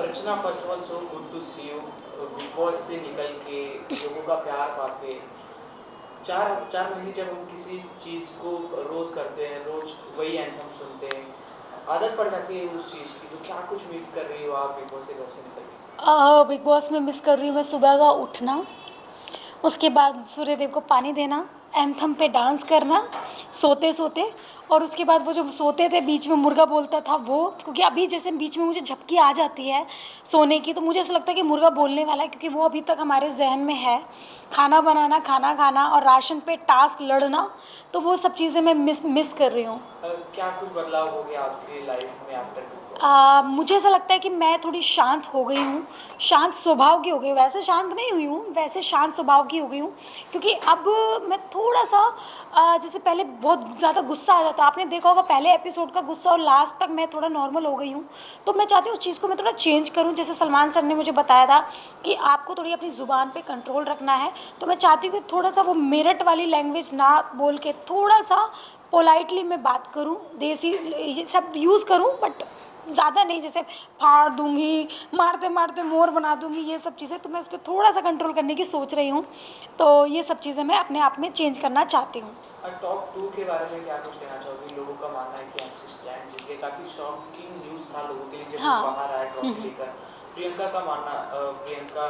Archana, first of all so good to see you Bigg Boss से निकल के लोगों का प्यार पाके। 4 महीने जब हम किसी चीज़ को रोज़ करते हैं, रोज़ वही एंथम सुनते हैं, आदत पड़ जाती है उस चीज़ की। तो क्या कुछ मिस कर रही हो आप बिग बॉस के घर से निकल के? बिग बॉस में मिस कर रही हूँ मैं सुबह का उठना, उसके बाद सूर्यदेव को पानी देना, एंथम पे डांस करना सोते सोते, और उसके बाद वो जो सोते थे बीच में मुर्गा बोलता था वो, क्योंकि अभी जैसे बीच में मुझे झपकी आ जाती है सोने की, तो मुझे ऐसा लगता है कि मुर्गा बोलने वाला है, क्योंकि वो अभी तक हमारे जहन में है। खाना बनाना, खाना खाना और राशन पे टास्क लड़ना, तो वो सब चीज़ें मैं मिस कर रही हूँ। क्या कुछ बदलाव हो गया आपकी लाइफ में आफ्टर बिग बॉस? मुझे ऐसा लगता है कि मैं थोड़ी शांत हो गई हूँ, शांत स्वभाव की हो गई हूँ। वैसे शांत नहीं हुई हूँ, वैसे शांत स्वभाव की हो गई हूँ, क्योंकि अब मैं थोड़ा सा जैसे पहले बहुत ज़्यादा गुस्सा आ जाता, आपने देखा होगा पहले एपिसोड का गुस्सा, और लास्ट तक मैं थोड़ा नॉर्मल हो गई हूँ। तो मैं चाहती हूँ उस चीज़ को मैं थोड़ा चेंज करूँ। जैसे सलमान सर ने मुझे बताया था कि आपको थोड़ी अपनी ज़ुबान पे कंट्रोल रखना है, तो मैं चाहती हूँ कि थोड़ा सा वो मेरठ वाली लैंग्वेज ना बोल के थोड़ा सा पोलाइटली मैं बात करूँ, देसी ये शब्द यूज़ करूँ, बट ज़्यादा नहीं, जैसे फाड़ दूंगी, मारते मारते मोर बना दूंगी, ये सब चीज़ें। तो मैं उस पर थोड़ा सा कंट्रोल करने की सोच रही हूँ। तो ये सब चीज़ें मैं अपने आप में चेंज करना चाहती हूँ। टॉप 2 के बारे में क्या कुछ कहना चाहोगी? लोगों का मानना है कि एमसी स्टैन जीत गए, काफ़ी शॉकिंग न्यूज़ था लोगों के लिए जब वो हाँ। बाहर आए ट्रॉफी लेकर। प्रियंका का मानना, प्रियंका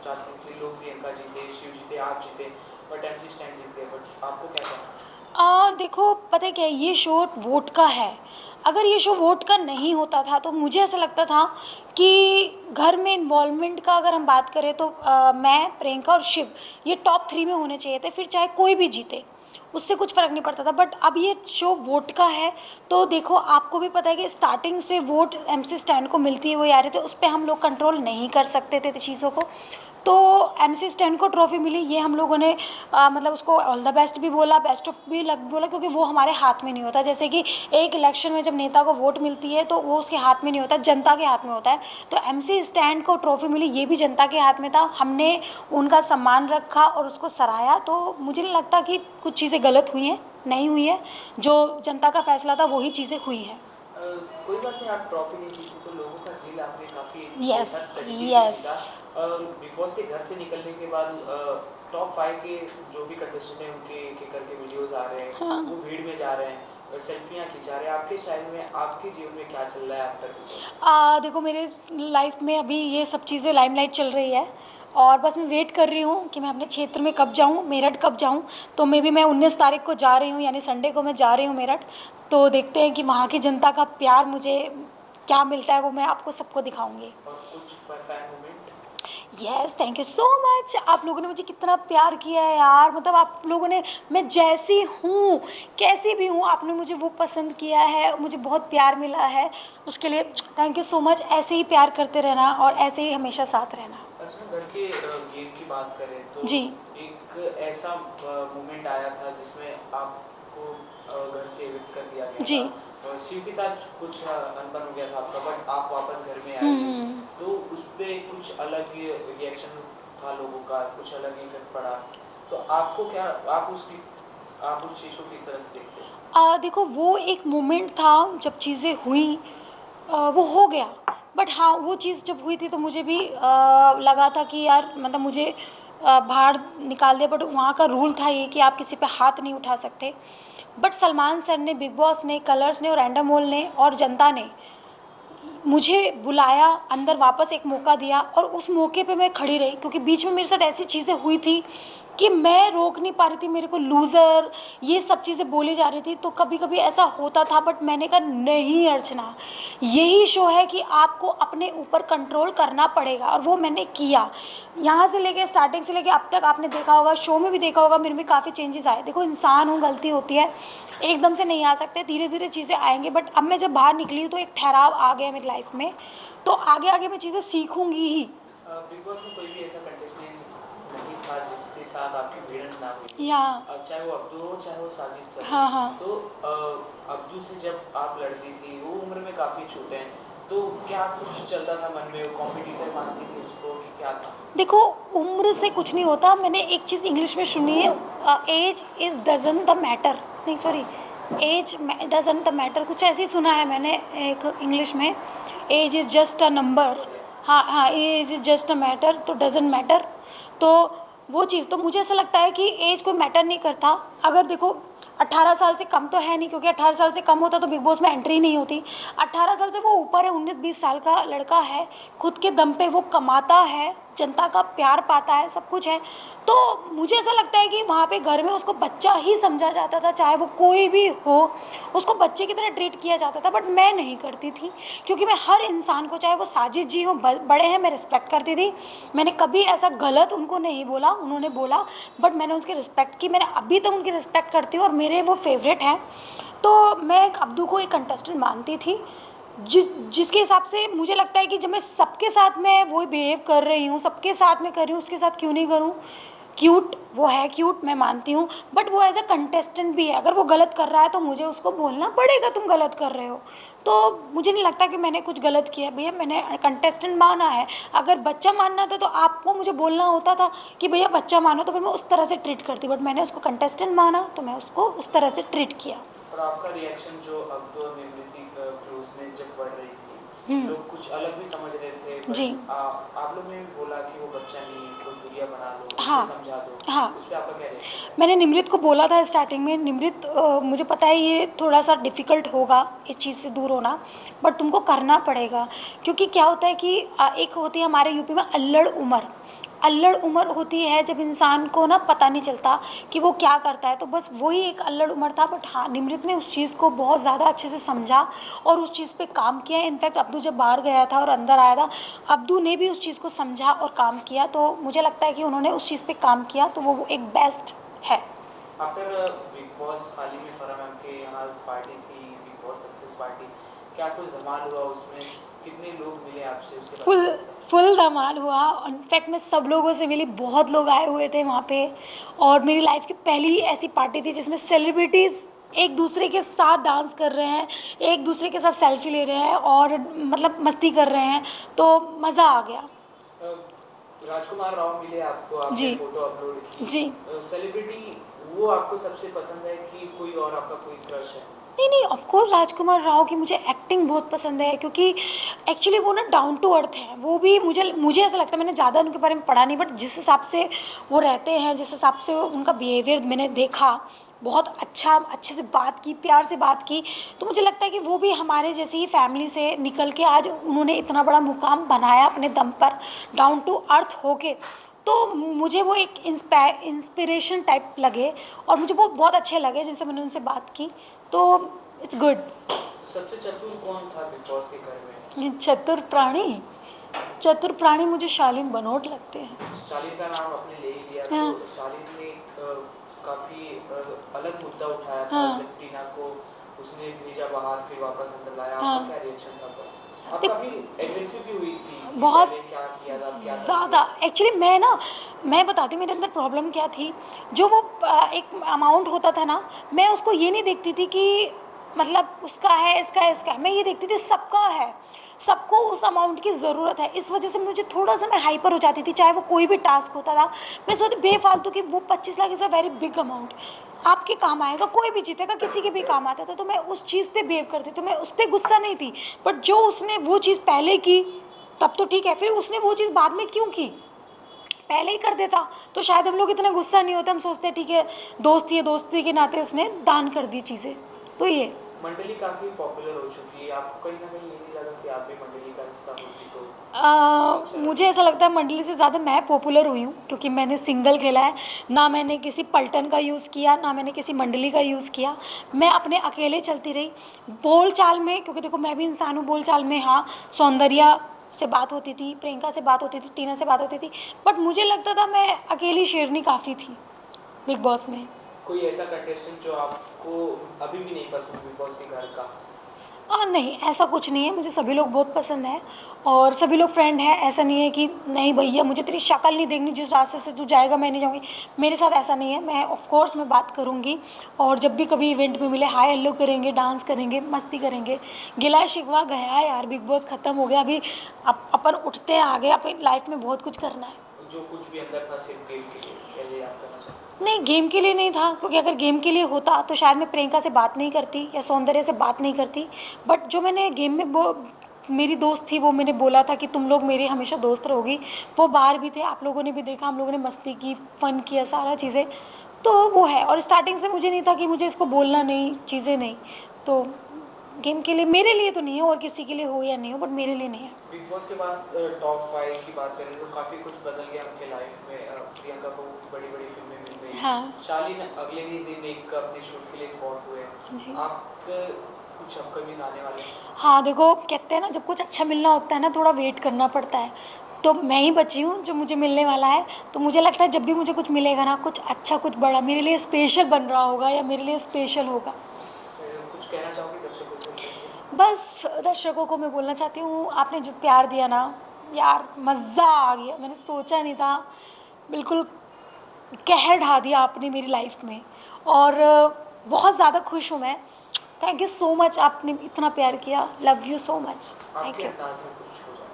चाहती थी लोग प्रियंका जीते, शिव जीते, आप जीते, बट एमसी स्टैन जीत गए। बट आपको क्या कहना? देखो पता है क्या है, ये शो वोट का है। अगर ये शो वोट का नहीं होता था तो मुझे ऐसा लगता था कि घर में इन्वॉल्वमेंट का अगर हम बात करें तो मैं, प्रियंका और शिव ये टॉप 3 में होने चाहिए थे, फिर चाहे कोई भी जीते, उससे कुछ फ़र्क नहीं पड़ता था। बट अब ये शो वोट का है, तो देखो आपको भी पता है कि स्टार्टिंग से वोट एमसी स्टैंड को मिलती है वो यार, तो उस पर हम लोग कंट्रोल नहीं कर सकते थे चीज़ों को। तो एमसी स्टैंड को ट्रॉफ़ी मिली, ये हम लोगों ने मतलब उसको ऑल द बेस्ट भी बोला, बेस्ट ऑफ भी लग बोला, क्योंकि वो हमारे हाथ में नहीं होता। जैसे कि एक इलेक्शन में जब नेता को वोट मिलती है तो वो उसके हाथ में नहीं होता, जनता के हाथ में होता है। तो एमसी स्टैंड को ट्रॉफ़ी मिली, ये भी जनता के हाथ में था। हमने उनका सम्मान रखा और उसको सराहा। तो मुझे नहीं लगता कि कुछ चीज़ें गलत हुई हैं, नहीं हुई है। जो जनता का फैसला था वही चीज़ें हुई हैं। कोई बात नहीं, आप ट्रॉफी नहीं जीती तो लोगों का दिल आपने काफ़ी यस। बेहतर तरीके से यस। जीता। बिग बॉस के घर से निकलने के बाद टॉप 5 के जो भी कंटेस्टेंट हैं उनके एक एक करके वीडियोस आ रहे हैं, हाँ। वो भीड़ में जा रहे हैं, सेल्फियाँ खिंचा रहे हैं। आपके स्टाइल में, आपके जीवन में क्या चल रहा है आफ्टर बिग बॉस? देखो मेरे लाइफ में अभी ये सब चीज़ें लाइमलाइट चल रही है, और बस मैं वेट कर रही हूँ कि मैं अपने क्षेत्र में कब जाऊँ, मेरठ कब जाऊँ। तो मे बी मैं 19 तारीख को जा रही हूँ, यानी संडे को मैं जा रही हूँ मेरठ। तो देखते हैं कि वहाँ की जनता का प्यार मुझे क्या मिलता है, वो मैं आपको सबको दिखाऊंगी। और कुछ fan moment? Yes, thank you so much. आप लोगों ने मुझे कितना प्यार किया है यार, मतलब आप लोगों ने, मैं जैसी हूँ, कैसी भी हूँ, आपने मुझे वो पसंद किया है, मुझे बहुत प्यार मिला है, उसके लिए थैंक यू सो मच। ऐसे ही प्यार करते रहना और ऐसे ही हमेशा साथ रहना। अच्छा, घर के गेम की बात करें तो जी। एक ऐसा मोमेंट आया था जिसमें आपको घर से एविक्ट कर दिया गया जी। था। शिव के साथ कुछ अनबन हो गया था आपका, बट आप वापस घर में आए थे। हम्म। तो उस पे कुछ अलग ही रिएक्शन था लोगों का, कुछ अलग ही इफेक्ट पड़ा। तो आपको क्या, आप उस चीज़ को किस तरह से देखते हैं? देखो वो एक मोमेंट था जब चीज़ें हुई, वो हो गया। बट हाँ, वो चीज़ जब हुई थी तो मुझे भी लगा था कि यार मतलब मुझे बाहर निकाल दिया, बट वहाँ का रूल था ये कि आप किसी पे हाथ नहीं उठा सकते। बट सलमान सर ने, बिग बॉस ने, कलर्स ने और एंडामोल ने और जनता ने मुझे बुलाया, अंदर वापस एक मौका दिया, और उस मौके पे मैं खड़ी रही, क्योंकि बीच में मेरे साथ ऐसी चीज़ें हुई थी कि मैं रोक नहीं पा रही थी। मेरे को लूज़र, ये सब चीज़ें बोली जा रही थी, तो कभी कभी ऐसा होता था। बट मैंने कहा नहीं अर्चना, यही शो है कि आपको अपने ऊपर कंट्रोल करना पड़ेगा, और वो मैंने किया। यहाँ से लेके, स्टार्टिंग से लेके अब तक आपने देखा होगा, शो में भी देखा होगा, मेरे में काफ़ी चेंजेस आए। देखो इंसान हूँ, गलती होती है, एकदम से नहीं आ सकते, धीरे धीरे चीज़ें आएंगी। बट अब मैं जब बाहर निकली हूँ तो एक ठहराव आ गया मेरी लाइफ में, तो आगे आगे मैं चीज़ें सीखूंगी ही। बिग बॉस में कोई भी ऐसा कंटेस्टेंट नहीं था जिसके साथ आपकी भिड़ंत ना हुई या। हो, चाहे वो अब्दू हो चाहे वो साजिद सर हो। हाँ हाँ। तो अब्दू से जब आप लड़ती थी, वो उम्र में काफ़ी छोटे हैं, तो क्या कुछ चलता था मन में? कॉम्पिटिटर मानती थी उसको कि क्या था? देखो उम्र से कुछ नहीं होता। मैंने एक चीज़ इंग्लिश में सुनी है, age is doesn't the matter, नहीं sorry, age doesn't the matter, कुछ ऐसे ही सुना है मैंने एक इंग्लिश में, age is just a number. हाँ हाँ, age is just a matter, तो डजेंट मैटर। तो वो चीज़, तो मुझे ऐसा लगता है कि एज कोई मैटर नहीं करता। अगर देखो 18 साल से कम तो है नहीं, क्योंकि 18 साल से कम होता तो बिग बॉस में एंट्री नहीं होती। 18 साल से वो ऊपर है, 19-20 साल का लड़का है, खुद के दम पे वो कमाता है, जनता का प्यार पाता है, सब कुछ है। तो मुझे ऐसा लगता है कि वहाँ पे घर में उसको बच्चा ही समझा जाता था, चाहे वो कोई भी हो, उसको बच्चे की तरह ट्रीट किया जाता था। बट मैं नहीं करती थी, क्योंकि मैं हर इंसान को, चाहे वो साजिद जी हो, बड़े हैं, मैं रिस्पेक्ट करती थी। मैंने कभी ऐसा गलत उनको नहीं बोला, उन्होंने बोला बट मैंने उसकी रिस्पेक्ट की। मैंने अभी तक उनकी रिस्पेक्ट करती हूँ और मेरे वो फेवरेट हैं। तो मैं अब्दू को एक कंटेस्टेंट मानती थी, जिसके हिसाब से मुझे लगता है कि जब मैं सबके साथ में वही बिहेव कर रही हूँ, सबके साथ में कर रही हूँ, उसके साथ क्यों नहीं करूँ। क्यूट, वो है क्यूट, मैं मानती हूँ, बट वो एज अ कंटेस्टेंट भी है। अगर वो गलत कर रहा है तो मुझे उसको बोलना पड़ेगा, तुम गलत कर रहे हो। तो मुझे नहीं लगता कि मैंने कुछ गलत किया। भैया मैंने कंटेस्टेंट माना है, अगर बच्चा मानना था तो आपको मुझे बोलना होता था कि भैया बच्चा मानो, तो फिर मैं उस तरह से ट्रीट करती। बट मैंने उसको कंटेस्टेंट माना तो मैं उसको उस तरह से ट्रीट किया। और आपका रिएक्शन जो अब्दू और निमृति क्लोजनेस जब बढ़ रही थी, लोग कुछ अलग भी समझ रहे थे, जी। बट आप लोग ने भी बोला कि वो बच्चा नहीं है, कोई दुनिया बना लो, हाँ उसे समझा दो, हाँ, उस पर आपका क्या रिएक्शन है? मैंने निमृत को बोला था स्टार्टिंग में, निमृत मुझे पता है ये थोड़ा सा डिफ़िकल्ट होगा इस चीज़ से दूर होना, बट तुमको करना पड़ेगा। क्योंकि क्या होता है कि एक होती है हमारे यूपी में अल्लड़ उम्र। अल्लड़ उम्र होती है जब इंसान को ना पता नहीं चलता कि वो क्या करता है, तो बस वही एक अल्लड़ उम्र था। बट हाँ, निमृत ने उस चीज़ को बहुत ज़्यादा अच्छे से समझा और उस चीज़ पे काम किया। इनफैक्ट अब्दू जब बाहर गया था और अंदर आया था, अब्दू ने भी उस चीज़ को समझा और काम किया। तो मुझे लगता है कि उन्होंने उस चीज़ पे काम किया, तो वो एक बेस्ट है। आफ्टर बिग बॉस हाल ही में फराह मैम के यहाँ पार्टी थी, बिग बॉस सक्सेस पार्टी, क्या कुछ धमाल हुआ उसमें? कितने लोग मिले आपसे उसके बाद? फुल फुल धमाल हुआ। इनफैक्ट मैं सब लोगों से मिली, बहुत लोग आए हुए थे वहाँ पे। और मेरी लाइफ की पहली ऐसी पार्टी थी जिसमें सेलिब्रिटीज़ एक दूसरे के साथ डांस कर रहे हैं, एक दूसरे के साथ सेल्फी ले रहे हैं और मतलब मस्ती कर रहे हैं, तो मज़ा आ गया। अ, राजकुमार राव मिले आपको, आपने जी फोटो अपलोड की। जी। सेलिब्रिटी वो आपको सबसे पसंद है कि कोई और आपका कोई क्रश है? नहीं नहीं, ऑफ कोर्स राजकुमार राव की मुझे एक्टिंग बहुत पसंद है, क्योंकि एक्चुअली वो ना डाउन टू अर्थ है। वो भी मुझे मुझे ऐसा लगता है, मैंने ज़्यादा उनके बारे में पढ़ा नहीं, बट जिस हिसाब से वो रहते हैं, जिस हिसाब से उनका बिहेवियर मैंने देखा, बहुत अच्छा, अच्छे से बात की, प्यार से बात की, तो मुझे लगता है कि वो भी हमारे जैसे ही फैमिली से निकल के आज उन्होंने इतना बड़ा मुकाम बनाया अपने दम पर, डाउन टू अर्थ होके। तो मुझे वो एक इंस्पिरेशन टाइप लगे और मुझे वो बहुत अच्छे लगे जिनसे मैंने उनसे बात की। तो इट्स गुड। सबसे चतुर कौन था बिग बॉस के घर में? चतुर प्राणी, चतुर प्राणी मुझे शालीन बनोट लगते हैं। शालीन का नाम आपने ले ही लिया, हाँ तो शालीन ने काफी अलग मुद्दा उठाया था हाँ जब टीना को उसने भेजा बाहर फिर वापस अंदर लाया। हाँ। आपका क्या रिएक्शन था पर? आप देख, काफी एग्रेसिव भी हुई थी कि बहुत पहले क्या किया था, अब क्या करती ज़्यादा। हो? एक्चुअली मैं बताती हूँ मेरे अंदर प्रॉब्लम क्या थी। जो वो एक अमाउंट होता था ना, मैं उसको ये नहीं देखती थी कि मतलब उसका है, इसका है, इसका है। मैं ये देखती थी सबका है, सबको उस अमाउंट की ज़रूरत है। इस वजह से मुझे थोड़ा सा मैं हाइपर हो जाती थी, चाहे वो कोई भी टास्क होता था। मैं सोचती बेफालतू कि वो 25 lakh is a very big amount, आपके काम आएगा, कोई भी जीतेगा, किसी के भी काम आता था। तो मैं उस चीज़ पे बिहेव करती, तो मैं उस पर गुस्सा नहीं थी। बट जो उसने वो चीज़ पहले की तब तो ठीक है, फिर उसने वो चीज़ बाद में क्यों की? पहले ही कर देता तो शायद हम लोग इतना गुस्सा नहीं होता। हम सोचते ठीक है, दोस्ती है, दोस्ती के नाते उसने दान कर दी चीज़ें। तो ये मंडली काफी पॉपुलर हो चुकी है, आपको कहीं ना कहीं ये नहीं लगा कि आप भी मंडली का हिस्सा होती तो? मुझे ऐसा लगता है मंडली से ज़्यादा मैं पॉपुलर हुई हूँ, क्योंकि मैंने सिंगल खेला है। ना मैंने किसी पलटन का यूज़ किया, ना मैंने किसी मंडली का यूज़ किया। मैं अपने अकेले चलती रही बोल चाल में, क्योंकि देखो मैं भी इंसान हूँ बोल चाल में। हाँ, सौंदर्या से बात होती थी, प्रियंका से बात होती थी, टीना से बात होती थी, बट मुझे लगता था मैं अकेली शेरनी काफ़ी थी बिग बॉस में। कोई ऐसा कंटेस्टेंट जो आपको अभी भी नहीं पसंद बिग बॉस के घर का? नहीं, ऐसा कुछ नहीं है, मुझे सभी लोग बहुत पसंद हैं और सभी लोग फ्रेंड हैं। ऐसा नहीं है कि नहीं भैया मुझे तेरी शक्ल नहीं देखनी, जिस रास्ते से तू जाएगा मैं नहीं जाऊँगी। मेरे साथ ऐसा नहीं है। मैं ऑफ कोर्स मैं बात करूँगी और जब भी कभी इवेंट में मिले हाय हेलो करेंगे, डांस करेंगे, मस्ती करेंगे। गिला शिकवा गया यार, बिग बॉस ख़त्म हो गया। अभी अपन उठते हैं आगे, अपनी लाइफ में बहुत कुछ करना है। जो कुछ भी अंदर था सिर्फ गेम के लिए, क्या ये आप करना चाहते हैं? नहीं, गेम के लिए नहीं था, क्योंकि अगर गेम के लिए होता तो शायद मैं प्रियंका से बात नहीं करती या सौंदर्य से बात नहीं करती। बट जो मैंने गेम में वो मेरी दोस्त थी, वो मैंने बोला था कि तुम लोग मेरे हमेशा दोस्त रहोगी, वो बाहर भी थे, आप लोगों ने भी देखा, हम लोगों ने मस्ती की, फ़न किया, सारा चीज़ें, तो वो है। और स्टार्टिंग से मुझे नहीं था कि मुझे इसको बोलना नहीं, चीज़ें नहीं, तो गेम के लिए, मेरे लिए तो नहीं है, और किसी के लिए हो या नहीं हो, बट मेरे लिए नहीं है। बिग बॉस के बाद टॉप 5 की बात करें तो काफ़ी कुछ बदल गया उनके लाइफ में। प्रियंका को बड़ी बड़ी फिल्में मिल गई, हाँ शालीन अगले ही दिन एक अपने शूट के लिए स्पॉट हुए। जी। आपके कुछ अपकमिंग आने वाले हैं? हाँ देखो, कहते हैं ना, जब कुछ अच्छा मिलना होता है ना, थोड़ा वेट करना पड़ता है, तो मैं ही बची हूँ जो मुझे मिलने वाला है। तो मुझे लगता है जब भी मुझे कुछ मिलेगा ना, कुछ अच्छा, कुछ बड़ा मेरे लिए स्पेशल बन रहा होगा, या मेरे लिए स्पेशल होगा। कुछ कहना चाहोगे दर्शकों को? बस दर्शकों को मैं बोलना चाहती हूँ, आपने जो प्यार दिया ना यार, मज़ा आ गया, मैंने सोचा नहीं था, बिल्कुल कहर ढा दिया आपने मेरी लाइफ में, और बहुत ज़्यादा खुश हूँ मैं। थैंक यू सो मच, आपने इतना प्यार किया, love you so much, thank आपके यू। अंदाज में कुछ हो जाए।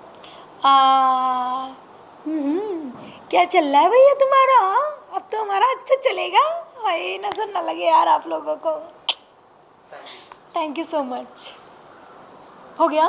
क्या चल रहा है भैया तुम्हारा? अब तो हमारा अच्छा चलेगा भाई, नज़र ना लगे यार आप लोगों को। Thank you. Thank you so much. हो गया।